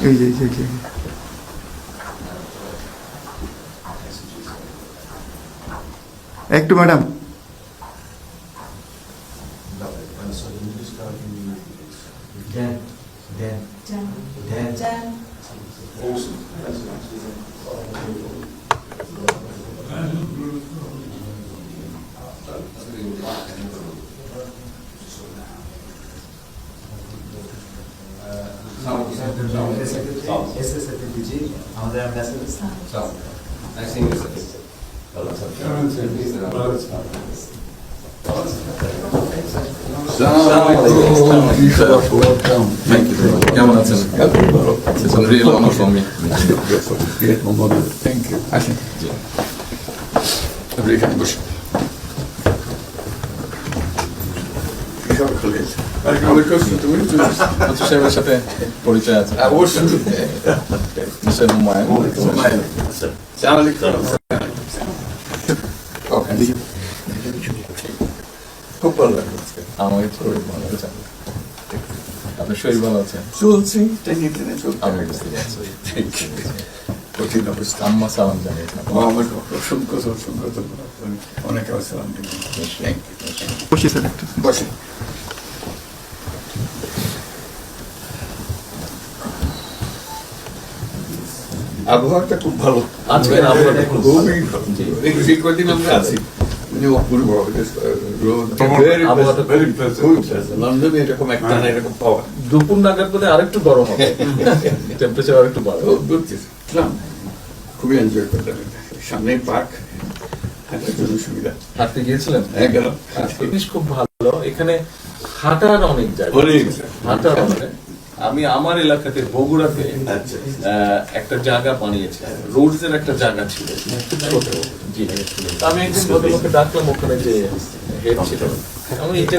এই যে এই যে এই যে একটু ম্যাডাম কেমন আছেন? It's a real honor for me. Thank you. আসেন। আপনি এখানে বসুন। মঞ্জু সাহেবের সাথে পরিচয় আছে। অবশ্যই। মিস্টার হুমায়ুন। খুব ভালো লাগলো আজকে। আমাকে শরীর ভালো আছে। আপনার শরীর ভালো আছে? চলছি, টেনে টেনে চলতে আমি হবে। বুঝতে পারছি। কঠিন অবস্থা। আম্মা সালাম জানিয়েছেন। আমার অসংখ্য ধন্যবাদ। অনেক আসসালাম। বসি স্যার একটু বসে আবহাওয়াটা খুব ভালো। আজকের আবহাওয়াটা খুব ভালো। খুবই ভালো। এই কদিন আমরা আছি মানে অপূর্ব রোদ। আবহাওয়াটা লন্ডনে এরকম একটা না এরকম পাওয়া দুপুর নাগাদ বোধ আরেকটু গরম হবে, টেম্পারেচার আরেকটু বাড়বে। খুবই এনজয় করলাম। সামনে পার্ক, হাঁটার জন্য সুবিধা। হাঁটতে গিয়েছিলেন? হ্যাঁ গেলাম। জিনিস খুব ভালো, এখানে হাঁটার অনেক জায়গা। হাঁটার অনেক। আমি আমার এলাকাতে বগুড়াতে একটা জায়গা বানিয়েছি, রোডস এর একটা জায়গা ছিল খুব ছোট। জি, আমি একদিন ভদ্রলোককে ডাকলাম, ওখানে যে হেড ছিল, আমি এটা